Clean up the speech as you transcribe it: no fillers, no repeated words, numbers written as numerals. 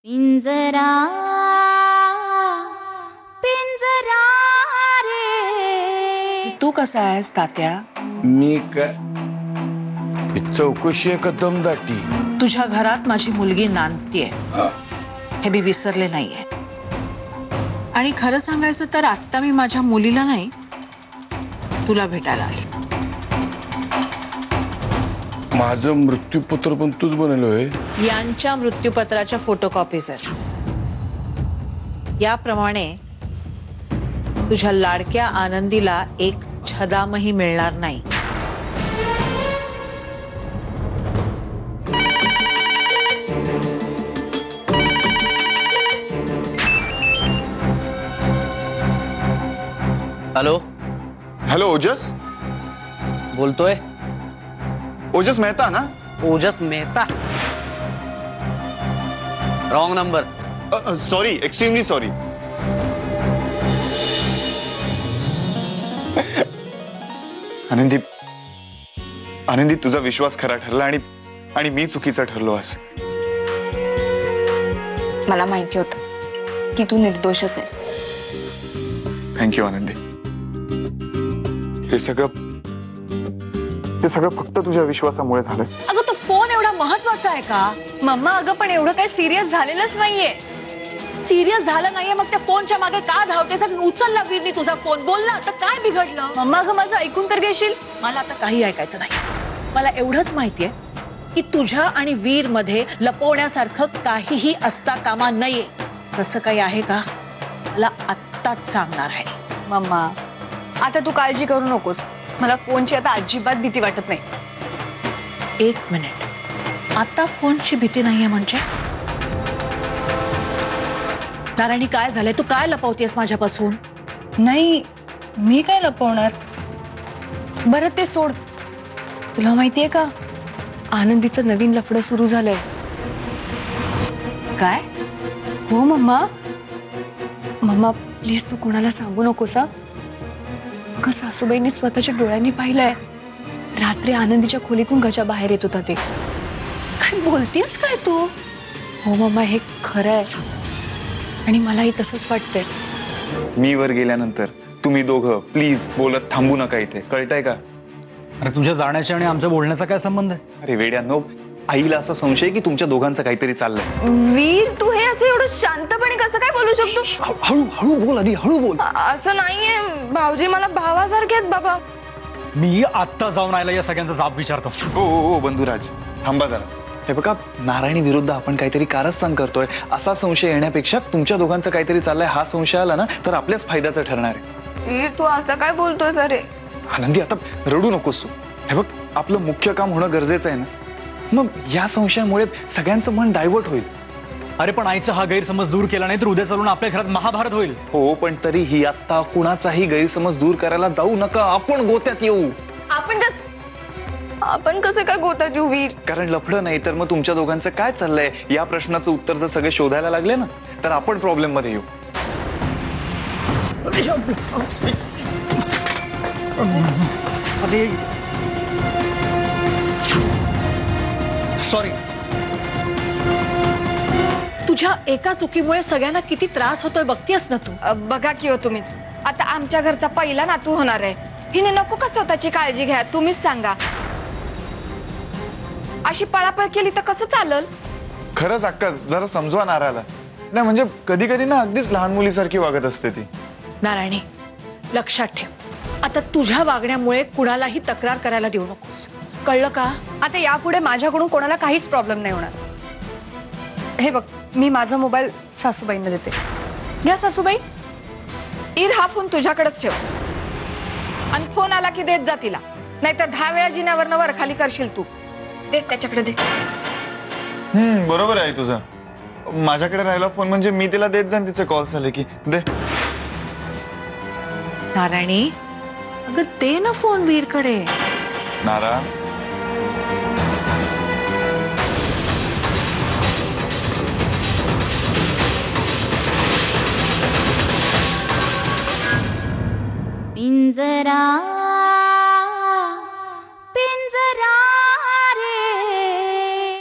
पिंजरा पिंजरा रे। तू कसा आहेस तात्या? मी काय चौकशी आहे का दमदाटी? तुझ्या घरात माझी मुलगी नांदतीये हे मी विसरले नाहीये। आणि खरं सांगायचं तर आता मी माझ्या मुलीला नाही तुला भेटायला आले। माझं मृत्यूपत्र पण तूच बनवलंय? यांच्या मृत्यूपत्राच्या फोटोकॉपीज आहेत। याप्रमाणे तुझ्या लाडक्या आनंदीला एक छदामही मिळणार नाही। हेलो हेलो ओजस बोलतोय? ओजस मेहता ना? Ojas Mehta wrong number. Sorry, extremely sorry. Anandi Anandi तुझा विश्वास खरा ठरला आणि मी चुकीचा ठरलो आज। मला माहिती होतं की तू निर्दोषच आहेस। थँक्यू आनंदी। हे सगळं फक्त तुझ्या विश्वासामुळे झालं। अगं तो फोन एवढा महत्वाचा आहे का? मम्मा अगं पण एवढं काही सिरियस झालेलंच नाहीये। सिरियस झालं नाहीये मग त्या फोनच्या मागे का धावतेस? उचलला वीरनी तुझा फोन, बोल ना, आता काय बिघडलं? मम्मा अगं माझं ऐकून तर घेशील? मला आता काही ऐकायचं नाही। मला एवढंच माहितीये की तुझ्या आणि वीर मध्ये लपवण्यासारखं काहीही असता कामा नये। तसं काही आहे का? मला आत्ताच सांगणार आहे। मम्मा आता तू काळजी करू नकोस, मला फोनची आता अजिबात भीती वाटत नाही। एक मिनिट, आता फोनची भीती नाहीये म्हणजे? नारायणी काय झालंय? तू काय लपवतेस माझ्यापासून? नाही मी काय लपवणार? बरं ते सोड, तुला माहितीये का आनंदीचं नवीन लफडं सुरू झालंय। काय? हो मम्मा। मम्मा प्लीज तू कोणाला सांगू नकोस हा। अगं सासूबाईंनी स्वतःच्या डोळ्यांनी पाहिलंय, रात्री आनंदीच्या खोलीतून गजा बाहेर येत होता ते। काय बोलतेस काय तू? हो मम्मा हे खरं आहे आणि मलाही तसंच वाटतंय। मी वर गेल्यानंतर तुम्ही दोघं प्लीज बोलत थांबू नका इथे, कळतंय का? अरे तुझ्या जाण्याच्या आणि आमच्या बोलण्याचा काय संबंध आहे? अरे वेड्यानो, आईला असा संशय की तुमच्या दोघांचं काहीतरी चाललंय। वीर तू हे असं एवढं शांतपणे कसं काय बोलू शकतो? हळू हळू बोल, आधी हळू बोल। असं नाहीये भाऊजी, मला भावासारखे आहेत बाबा। मी आत्ता जाऊन आयला या सगळ्यांचा जाब विचारतो। हो बंधुराज, थांबा जरा। हे बघा, नारायणी विरुद्ध आपण काहीतरी कारस्थान करतोय असा संशय येण्यापेक्षा तुमच्या दोघांचं काहीतरी चाललंय हा संशय आला ना तर आपल्याच फायद्याचं ठरणार आहे। वीर तू असं काय बोलतोय सरे? आनंदी आता रडू नकोस तू। हे बघ, आपलं मुख्य काम होणं गरजेचं आहे ना, मग या संशयामुळे सगळ्यांचं मन डायव्हर्ट होईल। अरे पण आईचा हा गैरसमज दूर केला नाही तर उद्या चालून आपल्या घरात महाभारत होईल। हो पण तरीही आता कुणाचाही गैरसमज दूर करायला जाऊ नका, आपण गोत्यात येऊ। आपण कसं काय गोतात येऊ वीर? कारण लफडं नाही तर मग तुमच्या दोघांचं काय चाललंय या प्रश्नाचं उत्तर जर सगळे शोधायला लागले ना तर आपण प्रॉब्लेम मध्ये येऊ। सॉरी। तुझ्या एका चुकीमुळे सगळ्यांना किती त्रास होतोय बघतेस ना तू? बघा की हो तुम्हीच, आता आमच्या घरचा पहिला नातू होणार आहे, हिने नको का स्वतःची काळजी घ्या? तुम्हीच सांगा, अशी पळापळ केली तर कसं चालल? खरंच अक्का जरा समजवा नाराला। नाही म्हणजे कधी कधी ना अगदीच लहान मुलीसारखी वागत असते ती। नारायणी लक्षात ठेव, आता तुझ्या वागण्यामुळे कुणालाही तक्रार करायला देऊ नकोस, कळलं का? आता यापुढे माझ्याकडून कोणाला काहीच प्रॉब्लेम नाही होणार। हे बघ, मी माझा मोबाईल सासूबाईंना देते, घ्या सासूबाई। इर हा फोन तुझ्याकडेच ठेव आणि फोन आला की देत जा तिला, नाहीतर 10 वेळा जिन्यावरनं वर खाली करशील तू। दे त्याच्याकडे दे। बरोबर आहे तुझं, माझ्याकडे राहिला फोन म्हणजे मी तिला देत जाईन तिचे कॉल्स आले की। दे नारायणी, अगं दे ना फोन वीरकडे। नारा